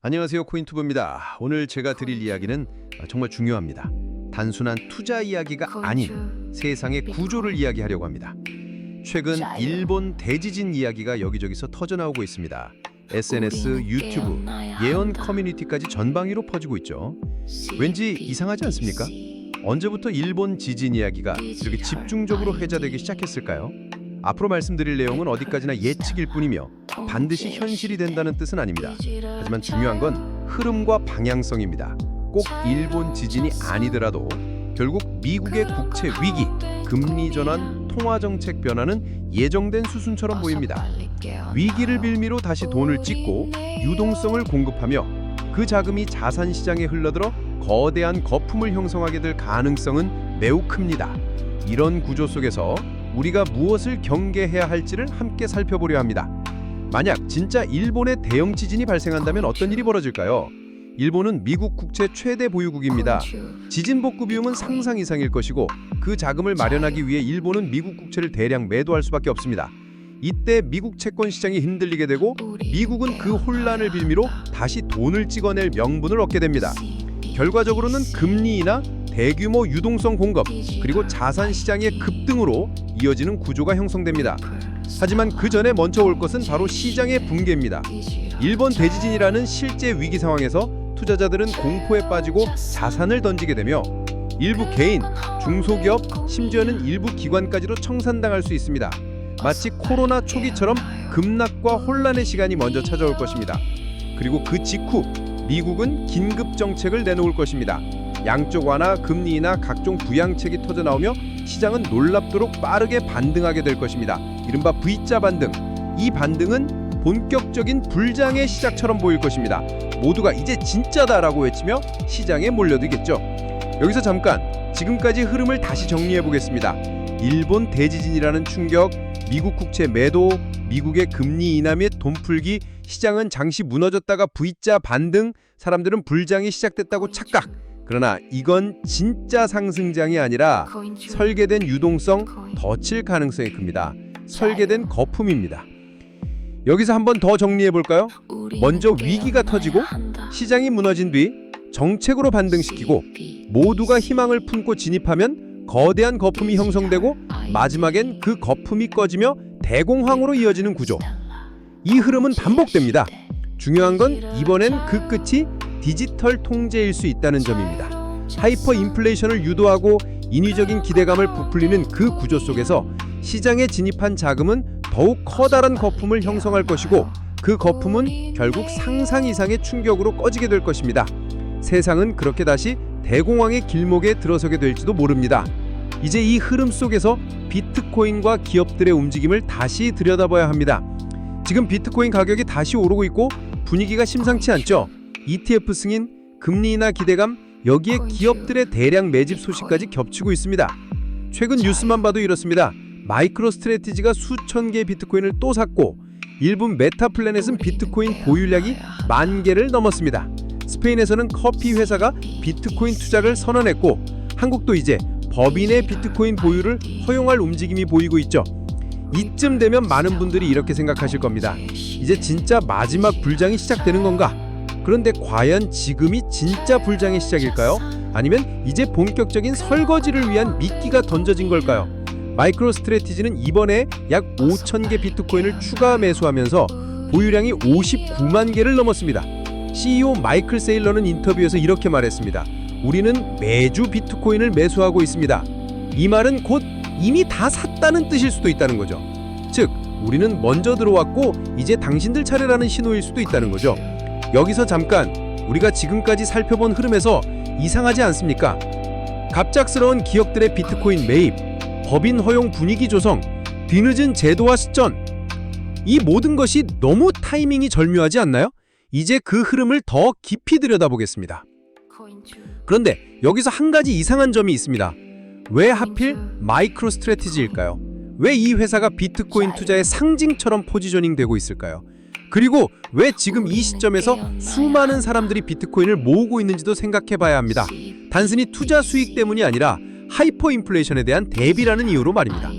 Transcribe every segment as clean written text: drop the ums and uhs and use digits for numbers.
안녕하세요, 코인투브입니다. 오늘 제가 드릴 이야기는 정말 중요합니다. 단순한 투자 이야기가 아닌 세상의 구조를 이야기하려고 합니다. 최근 일본 대지진 이야기가 여기저기서 터져나오고 있습니다. SNS, 유튜브, 예언 커뮤니티까지 전방위로 퍼지고 있죠. 왠지 이상하지 않습니까? 언제부터 일본 지진 이야기가 이렇게 집중적으로 회자되기 시작했을까요? 앞으로 말씀드릴 내용은 어디까지나 예측일 뿐이며 반드시 현실이 된다는 뜻은 아닙니다. 하지만 중요한 건 흐름과 방향성입니다. 꼭 일본 지진이 아니더라도 결국 미국의 국채 위기, 금리 전환, 통화 정책 변화는 예정된 수순처럼 보입니다. 위기를 빌미로 다시 돈을 찍고 유동성을 공급하며 그 자금이 자산 시장에 흘러들어 거대한 거품을 형성하게 될 가능성은 매우 큽니다. 이런 구조 속에서 우리가 무엇을 경계해야 할지를 함께 살펴보려 합니다. 만약 진짜 일본의 대형 지진이 발생한다면 어떤 일이 벌어질까요? 일본은 미국 국채 최대 보유국입니다. 지진 복구 비용은 상상 이상일 것이고 그 자금을 마련하기 위해 일본은 미국 국채를 대량 매도할 수밖에 없습니다. 이때 미국 채권 시장이 흔들리게 되고 미국은 그 혼란을 빌미로 다시 돈을 찍어낼 명분을 얻게 됩니다. 결과적으로는 금리 인하, 대규모 유동성 공급, 그리고 자산 시장의 급등으로 이어지는 구조가 형성됩니다. 하지만 그 전에 먼저 올 것은 바로 시장의 붕괴입니다. 일본 대지진이라는 실제 위기 상황에서 투자자들은 공포에 빠지고 자산을 던지게 되며 일부 개인, 중소기업, 심지어는 일부 기관까지도 청산당할 수 있습니다. 마치 코로나 초기처럼 급락과 혼란의 시간이 먼저 찾아올 것입니다. 그리고 그 직후 미국은 긴급 정책을 내놓을 것입니다. 양적 완화, 금리 인하, 각종 부양책이 터져나오며 시장은 놀랍도록 빠르게 반등하게 될 것입니다. 이른바 V자 반등. 이 반등은 본격적인 불장의 시작처럼 보일 것입니다. 모두가 이제 진짜다라고 외치며 시장에 몰려들겠죠. 여기서 잠깐 지금까지 흐름을 다시 정리해 보겠습니다. 일본 대지진이라는 충격, 미국 국채 매도, 미국의 금리 인하 및 돈풀기, 시장은 잠시 무너졌다가 V자 반등, 사람들은 불장이 시작됐다고 착각. 그러나 이건 진짜 상승장이 아니라 설계된 유동성, 덧칠 가능성이 큽니다. 설계된 거품입니다. 여기서 한번 더 정리해 볼까요? 먼저 위기가 터지고 시장이 무너진 뒤 정책으로 반등시키고 모두가 희망을 품고 진입하면 거대한 거품이 형성되고 마지막엔 그 거품이 꺼지며 대공황으로 이어지는 구조. 이 흐름은 반복됩니다. 중요한 건 이번엔 그 끝이 디지털 통제일 수 있다는 점입니다. 하이퍼 인플레이션을 유도하고 인위적인 기대감을 부풀리는 그 구조 속에서 시장에 진입한 자금은 더욱 커다란 거품을 형성할 것이고 그 거품은 결국 상상 이상의 충격으로 꺼지게 될 것입니다. 세상은 그렇게 다시 대공황의 길목에 들어서게 될지도 모릅니다. 이제 이 흐름 속에서 비트코인과 기업들의 움직임을 다시 들여다봐야 합니다. 지금 비트코인 가격이 다시 오르고 있고 분위기가 심상치 않죠? ETF 승인, 금리 인하 기대감, 여기에 기업들의 대량 매집 소식까지 겹치고 있습니다. 최근 뉴스만 봐도 이렇습니다. 마이크로 스트래티지가 수천 개의 비트코인을 또 샀고 일부 메타 플래넷은 비트코인 보유량이 10,000개를 넘었습니다. 스페인에서는 커피 회사가 비트코인 투자를 선언했고 한국도 이제 법인의 비트코인 보유를 허용할 움직임이 보이고 있죠. 이쯤 되면 많은 분들이 이렇게 생각하실 겁니다. 이제 진짜 마지막 불장이 시작되는 건가? 그런데 과연 지금이 진짜 불장의 시작일까요? 아니면 이제 본격적인 설거지를 위한 미끼가 던져진 걸까요? 마이크로 스트래티지는 이번에 약 5,000개 비트코인을 추가 매수하면서 보유량이 59만 개를 넘었습니다. CEO 마이클 세일러는 인터뷰에서 이렇게 말했습니다. 우리는 매주 비트코인을 매수하고 있습니다. 이 말은 곧 이미 다 샀다는 뜻일 수도 있다는 거죠. 즉, 우리는 먼저 들어왔고 이제 당신들 차례라는 신호일 수도 있다는 거죠. 여기서 잠깐 우리가 지금까지 살펴본 흐름에서 이상하지 않습니까? 갑작스러운 기업들의 비트코인 매입, 법인 허용 분위기 조성, 뒤늦은 제도화 시전, 이 모든 것이 너무 타이밍이 절묘하지 않나요? 이제 그 흐름을 더 깊이 들여다보겠습니다. 그런데 여기서 한 가지 이상한 점이 있습니다. 왜 하필 마이크로 스트래티지일까요? 왜 이 회사가 비트코인 투자의 상징처럼 포지셔닝 되고 있을까요? 그리고 왜 지금 이 시점에서 수많은 사람들이 비트코인을 모으고 있는지도 생각해 봐야 합니다. 단순히 투자 수익 때문이 아니라 하이퍼 인플레이션에 대한 대비라는 이유로 말입니다.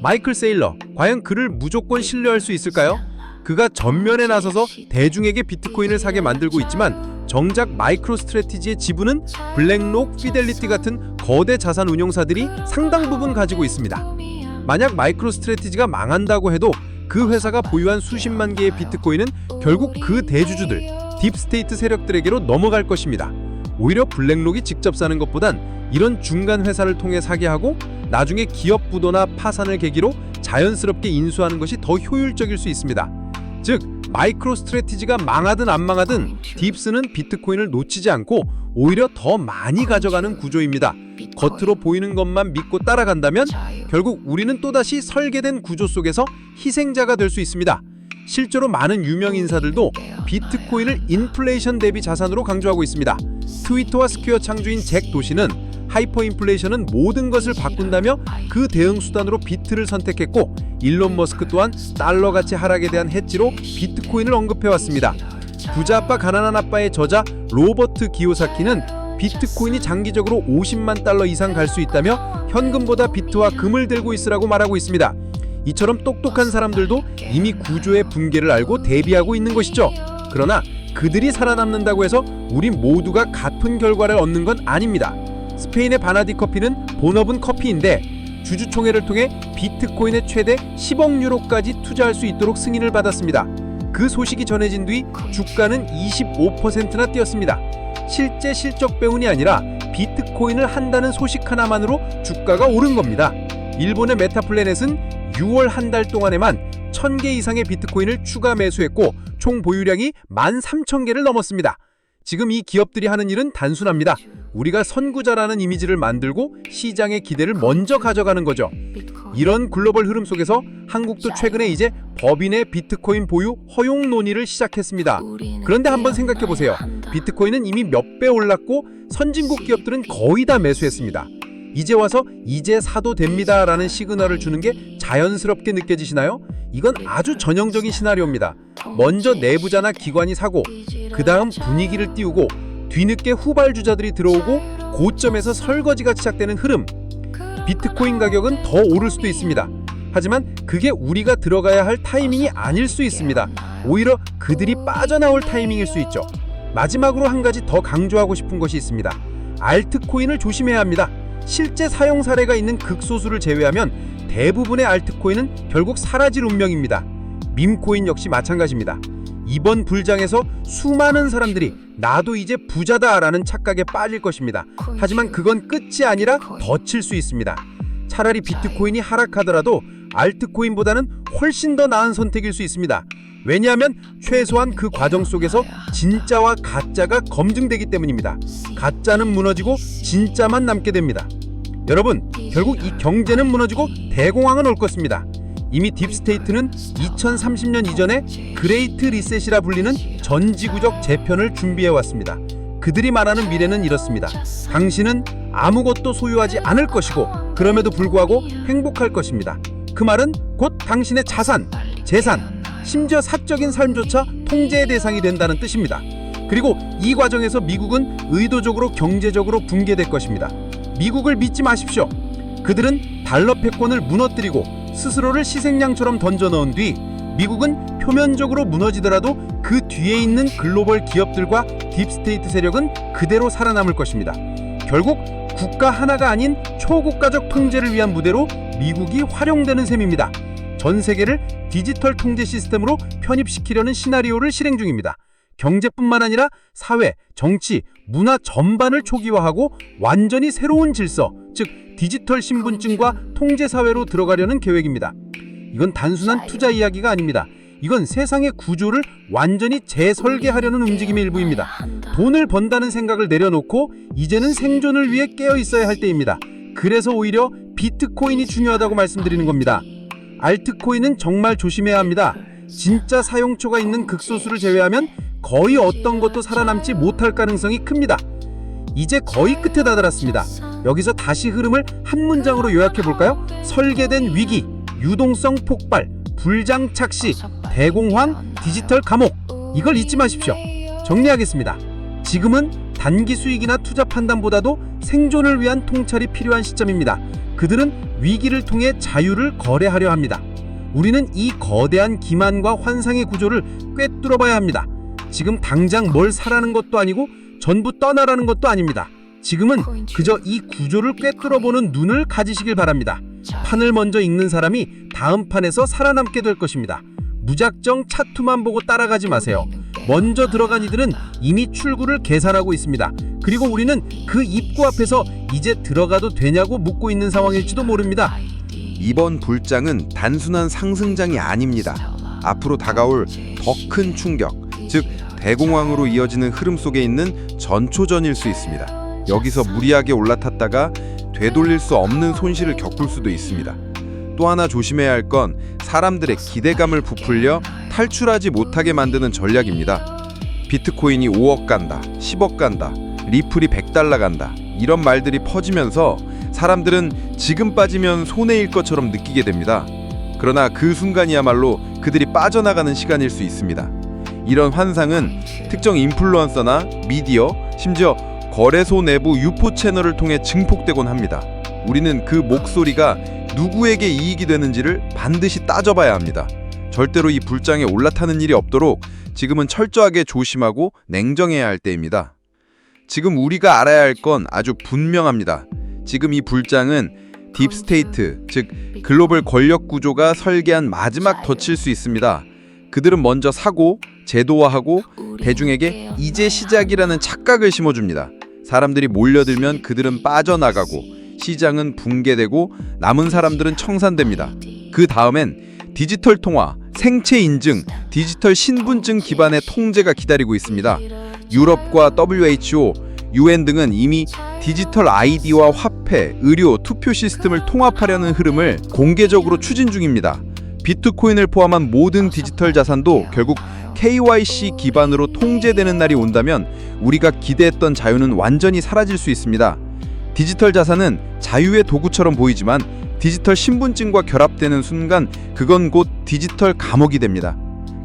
마이클 세일러, 과연 그를 무조건 신뢰할 수 있을까요? 그가 전면에 나서서 대중에게 비트코인을 사게 만들고 있지만 정작 마이크로스트래티지의 지분은 블랙록, 피델리티 같은 거대 자산 운용사들이 상당 부분 가지고 있습니다. 만약 마이크로스트래티지가 망한다고 해도 그 회사가 보유한 수십만 개의 비트코인은 결국 그 대주주들, 딥스테이트 세력들에게로 넘어갈 것입니다. 오히려 블랙록이 직접 사는 것보단 이런 중간 회사를 통해 사게 하고 나중에 기업 부도나 파산을 계기로 자연스럽게 인수하는 것이 더 효율적일 수 있습니다. 즉, 마이크로스트래티지가 망하든 안 망하든 딥스는 비트코인을 놓치지 않고 오히려 더 많이 가져가는 구조입니다. 겉으로 보이는 것만 믿고 따라간다면 결국 우리는 또다시 설계된 구조 속에서 희생자가 될 수 있습니다. 실제로 많은 유명 인사들도 비트코인을 인플레이션 대비 자산으로 강조하고 있습니다. 트위터와 스퀘어 창주인 잭 도시는 하이퍼인플레이션은 모든 것을 바꾼다며 그 대응 수단으로 비트를 선택했고, 일론 머스크 또한 달러가치 하락에 대한 해지로 비트코인을 언급해왔습니다. 부자 아빠 가난한 아빠의 저자 로버트 기요사키는 비트코인이 장기적으로 50만 달러 이상 갈 수 있다며 현금보다 비트와 금을 들고 있으라고 말하고 있습니다. 이처럼 똑똑한 사람들도 이미 구조의 붕괴를 알고 대비하고 있는 것이죠. 그러나 그들이 살아남는다고 해서 우리 모두가 같은 결과를 얻는 건 아닙니다. 스페인의 바나디 커피는 본업은 커피인데 주주총회를 통해 비트코인의 최대 10억 유로까지 투자할 수 있도록 승인을 받았습니다. 그 소식이 전해진 뒤 주가는 25%나 뛰었습니다. 실제 실적 배운이 아니라 비트코인을 한다는 소식 하나만으로 주가가 오른 겁니다. 일본의 메타플래넷은 6월 한 달 동안에만 1000개 이상의 비트코인을 추가 매수했고 총 보유량이 13,000개를 넘었습니다. 지금 이 기업들이 하는 일은 단순합니다. 우리가 선구자라는 이미지를 만들고 시장의 기대를 먼저 가져가는 거죠. 이런 글로벌 흐름 속에서 한국도 최근에 이제 법인의 비트코인 보유 허용 논의를 시작했습니다. 그런데 한번 생각해 보세요. 비트코인은 이미 몇 배 올랐고 선진국 기업들은 거의 다 매수했습니다. 이제 와서 이제 사도 됩니다 라는 시그널을 주는 게 자연스럽게 느껴지시나요? 이건 아주 전형적인 시나리오입니다. 먼저 내부자나 기관이 사고 그 다음 분위기를 띄우고 뒤늦게 후발주자들이 들어오고 고점에서 설거지가 시작되는 흐름. 비트코인 가격은 더 오를 수도 있습니다. 하지만 그게 우리가 들어가야 할 타이밍이 아닐 수 있습니다. 오히려 그들이 빠져나올 타이밍일 수 있죠. 마지막으로 한 가지 더 강조하고 싶은 것이 있습니다. 알트코인을 조심해야 합니다. 실제 사용 사례가 있는 극소수를 제외하면 대부분의 알트코인은 결국 사라질 운명입니다. 밈코인 역시 마찬가지입니다. 이번 불장에서 수많은 사람들이 나도 이제 부자다라는 착각에 빠질 것입니다. 하지만 그건 끝이 아니라 덧칠 수 있습니다. 차라리 비트코인이 하락하더라도 알트코인보다는 훨씬 더 나은 선택일 수 있습니다. 왜냐하면 최소한 그 과정 속에서 진짜와 가짜가 검증되기 때문입니다. 가짜는 무너지고 진짜만 남게 됩니다. 여러분, 결국 이 경제는 무너지고 대공황은 올 것입니다. 이미 딥스테이트는 2030년 이전에 그레이트 리셋이라 불리는 전지구적 재편을 준비해왔습니다. 그들이 말하는 미래는 이렇습니다. 당신은 아무것도 소유하지 않을 것이고 그럼에도 불구하고 행복할 것입니다. 그 말은 곧 당신의 자산, 재산, 심지어 사적인 삶조차 통제의 대상이 된다는 뜻입니다. 그리고 이 과정에서 미국은 의도적으로 경제적으로 붕괴될 것입니다. 미국을 믿지 마십시오. 그들은 달러 패권을 무너뜨리고 스스로를 희생양처럼 던져넣은 뒤 미국은 표면적으로 무너지더라도 그 뒤에 있는 글로벌 기업들과 딥스테이트 세력은 그대로 살아남을 것입니다. 결국 국가 하나가 아닌 초국가적 통제를 위한 무대로 미국이 활용되는 셈입니다. 전 세계를 디지털 통제 시스템으로 편입시키려는 시나리오를 실행 중입니다. 경제뿐만 아니라 사회, 정치, 문화 전반을 초기화하고 완전히 새로운 질서, 즉 디지털 신분증과 통제사회로 들어가려는 계획입니다. 이건 단순한 투자 이야기가 아닙니다. 이건 세상의 구조를 완전히 재설계하려는 움직임의 일부입니다. 돈을 번다는 생각을 내려놓고 이제는 생존을 위해 깨어 있어야 할 때입니다. 그래서 오히려 비트코인이 중요하다고 말씀드리는 겁니다. 알트코인은 정말 조심해야 합니다. 진짜 사용처가 있는 극소수를 제외하면 거의 어떤 것도 살아남지 못할 가능성이 큽니다. 이제 거의 끝에 다다랐습니다. 여기서 다시 흐름을 한 문장으로 요약해볼까요? 설계된 위기, 유동성 폭발, 불장 착시, 대공황, 디지털 감옥. 이걸 잊지 마십시오. 정리하겠습니다. 지금은 단기 수익이나 투자 판단보다도 생존을 위한 통찰이 필요한 시점입니다. 그들은 위기를 통해 자유를 거래하려 합니다. 우리는 이 거대한 기만과 환상의 구조를 꿰뚫어봐야 합니다. 지금 당장 뭘 사라는 것도 아니고 전부 떠나라는 것도 아닙니다. 지금은 그저 이 구조를 꿰뚫어보는 눈을 가지시길 바랍니다. 판을 먼저 읽는 사람이 다음 판에서 살아남게 될 것입니다. 무작정 차투만 보고 따라가지 마세요. 먼저 들어간 이들은 이미 출구를 계산하고 있습니다. 그리고 우리는 그 입구 앞에서 이제 들어가도 되냐고 묻고 있는 상황일지도 모릅니다. 이번 불장은 단순한 상승장이 아닙니다. 앞으로 다가올 더 큰 충격, 즉 대공황으로 이어지는 흐름 속에 있는 전초전일 수 있습니다. 여기서 무리하게 올라탔다가 되돌릴 수 없는 손실을 겪을 수도 있습니다. 또 하나 조심해야 할 건 사람들의 기대감을 부풀려 탈출하지 못하게 만드는 전략입니다. 비트코인이 5억 간다, 10억 간다, 리플이 100달러 간다, 이런 말들이 퍼지면서 사람들은 지금 빠지면 손해일 것처럼 느끼게 됩니다. 그러나 그 순간이야말로 그들이 빠져나가는 시간일 수 있습니다. 이런 환상은 특정 인플루언서나 미디어, 심지어 거래소 내부 유포 채널을 통해 증폭되곤 합니다. 우리는 그 목소리가 누구에게 이익이 되는지를 반드시 따져봐야 합니다. 절대로 이 불장에 올라타는 일이 없도록 지금은 철저하게 조심하고 냉정해야 할 때입니다. 지금 우리가 알아야 할 건 아주 분명합니다. 지금 이 불장은 딥스테이트, 즉 글로벌 권력 구조가 설계한 마지막 덫일 수 있습니다. 그들은 먼저 사고, 제도화하고 대중에게 이제 시작이라는 착각을 심어줍니다. 사람들이 몰려들면 그들은 빠져나가고 시장은 붕괴되고 남은 사람들은 청산됩니다. 그 다음엔 디지털 통화, 생체 인증, 디지털 신분증 기반의 통제가 기다리고 있습니다. 유럽과 WHO, UN 등은 이미 디지털 아이디와 화폐, 의료, 투표 시스템을 통합하려는 흐름을 공개적으로 추진 중입니다. 비트코인을 포함한 모든 디지털 자산도 결국 KYC 기반으로 통제되는 날이 온다면 우리가 기대했던 자유는 완전히 사라질 수 있습니다. 디지털 자산은 자유의 도구처럼 보이지만 디지털 신분증과 결합되는 순간 그건 곧 디지털 감옥이 됩니다.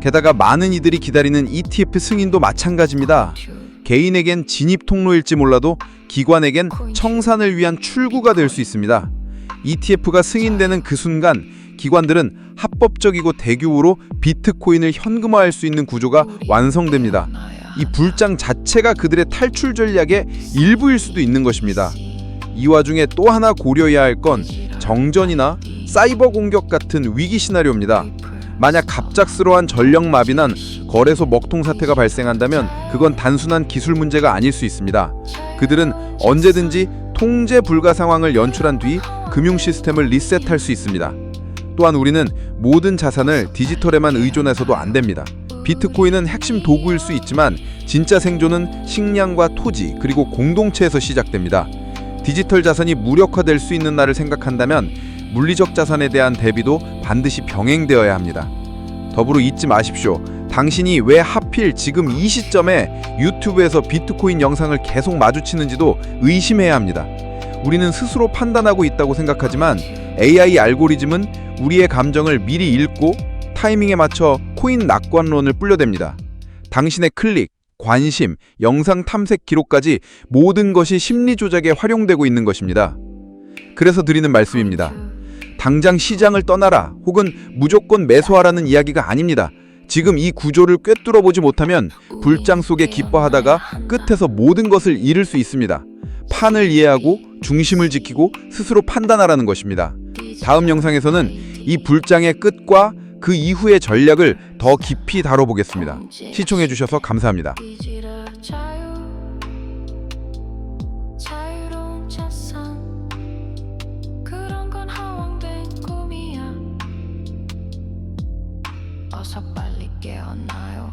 게다가 많은 이들이 기다리는 ETF 승인도 마찬가지입니다. 개인에겐 진입 통로일지 몰라도 기관에겐 청산을 위한 출구가 될 수 있습니다. ETF가 승인되는 그 순간 기관들은 합법적이고 대규모로 비트코인을 현금화할 수 있는 구조가 완성됩니다. 이 불장 자체가 그들의 탈출 전략의 일부일 수도 있는 것입니다. 이 와중에 또 하나 고려해야 할 건 정전이나 사이버 공격 같은 위기 시나리오입니다. 만약 갑작스러운 전력 마비나 거래소 먹통 사태가 발생한다면 그건 단순한 기술 문제가 아닐 수 있습니다. 그들은 언제든지 통제 불가 상황을 연출한 뒤 금융 시스템을 리셋할 수 있습니다. 또한 우리는 모든 자산을 디지털에만 의존해서도 안 됩니다. 비트코인은 핵심 도구일 수 있지만 진짜 생존은 식량과 토지 그리고 공동체에서 시작됩니다. 디지털 자산이 무력화될 수 있는 날을 생각한다면 물리적 자산에 대한 대비도 반드시 병행되어야 합니다. 더불어 잊지 마십시오. 당신이 왜 하필 지금 이 시점에 유튜브에서 비트코인 영상을 계속 마주치는지도 의심해야 합니다. 우리는 스스로 판단하고 있다고 생각하지만 AI 알고리즘은 우리의 감정을 미리 읽고 타이밍에 맞춰 코인 낙관론을 뿌려댑니다. 당신의 클릭, 관심, 영상 탐색 기록까지 모든 것이 심리 조작에 활용되고 있는 것입니다. 그래서 드리는 말씀입니다. 당장 시장을 떠나라 혹은 무조건 매수하라는 이야기가 아닙니다. 지금 이 구조를 꿰뚫어보지 못하면 불장 속에 기뻐하다가 끝에서 모든 것을 잃을 수 있습니다. 판을 이해하고 중심을 지키고 스스로 판단하라는 것입니다. 다음 영상에서는 이 불장의 끝과 그 이후의 전략을 더 깊이 다뤄보겠습니다. 시청해주셔서 감사합니다. 어서 빨리 깨어나요.